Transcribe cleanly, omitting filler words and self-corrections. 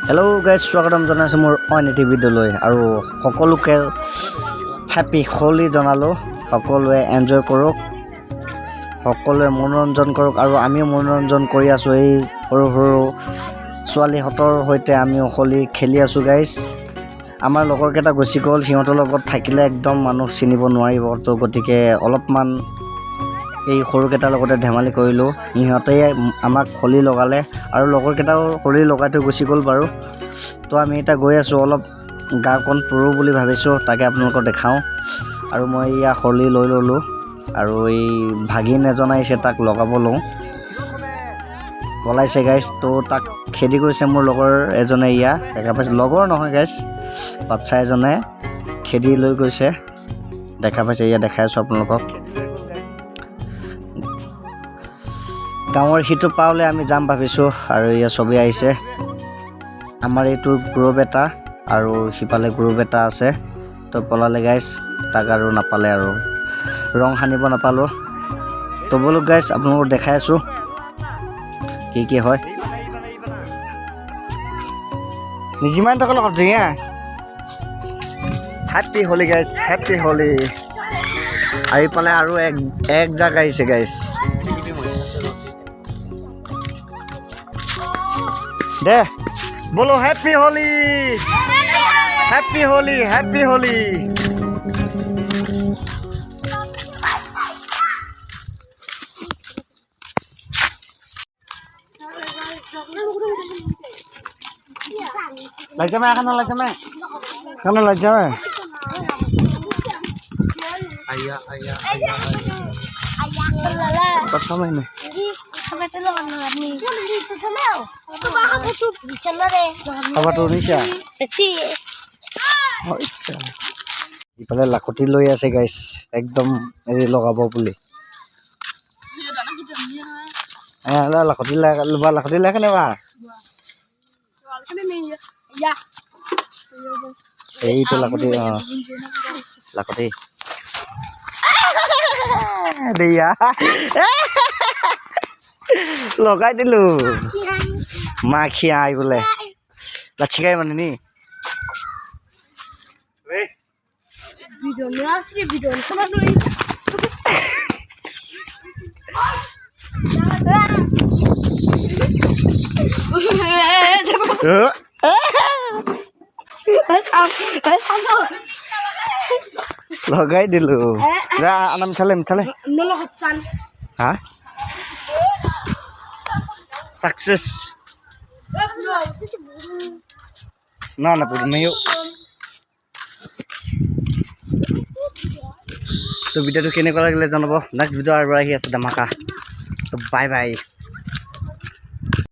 Hello' guys, স্বাগতম জনাইছোঁ মোৰ অইন এটি ভিডিঅ'লৈ আৰু সকলোকে হেপী হোলী জনালোঁ। সকলোৱে এনজয় কৰক, সকলোৱে মনোৰঞ্জন কৰক আৰু আমিও মনোৰঞ্জন কৰি আছোঁ। এই সৰু সৰু ছোৱালীহঁতৰ সৈতে আমিও হোলী খেলি আছোঁ গাইজ। আমাৰ লগৰকেইটা গুচি গ'ল, সিহঁতৰ লগত থাকিলে একদম মানুহ চিনিব নোৱাৰিব, তো গতিকে অলপমান এই সৰুকেইটাৰ লগতে ধেমালি কৰিলোঁ। সিহঁতে আমাক হোলী লগালে আৰু লগৰকেইটাও হোলী লগাই থৈ গুচি গ'ল বাৰু। তো আমি এতিয়া গৈ আছোঁ, অলপ গাঁওখন পুৰো বুলি ভাবিছোঁ, তাকে আপোনালোকক দেখাওঁ। আৰু মই এয়া হোলী লৈ ল'লোঁ আৰু এই ভাগিন এজন আহিছে, তাক লগাব লওঁ। পলাইছে গাইজ, তো তাক খেদি গৈছে মোৰ লগৰ এজনে। ইয়া দেখা পাইছে, লগৰ নহয় গাইজ, বাচ্ছা এজনে খেদি লৈ গৈছে, দেখা পাইছে। ইয়া দেখাই আছোঁ আপোনালোকক। গাঁৱৰ সিটো পাওঁলৈ আমি যাম ভাবিছোঁ আৰু ইয়া চবেই আহিছে। আমাৰ এইটো গ্ৰুপ এটা আৰু সিফালে গ্ৰুপ এটা আছে, তো পলালে গাইজ, তাক আৰু নাপালে আৰু ৰং সানিব নাপালোঁ। তো বোলো গাইজ, আপোনালোকক দেখাই আছোঁ কি হয়। যিমান টকা লগত জিয়া happy Holi guys, happy Holi. আহি পেলাই আৰু এক জাগ আহিছে গাইজ। দে বলো happy Holi, happy Holi, happy Holi. লাগ যাবে এখানে, লাগ যাবে এখানে, লাগ যাবে। কথা নাই না খাবাৰটো নিছা ইফালে লাখুটি লৈ আছে গাইছ, একদম হেৰি লগাব বুলি। লাখুটি লবা, লাখুটি লাগে নেবা। এইটো লাখুটি, লাখুটি দিয়া লগাই দিলো। মাখিয়া আই বোলে লাচিকাই মানে নি লগাই দিলো। আনাম চালে মিছালে হা সাকসেস না না পুরো নেই। তো ভিডিওটো কেনেকুৱা লাগিলে জনাব। নেক্সট ভিডিও আৰু আহি আছে ধামাকা। তো বাই বাই।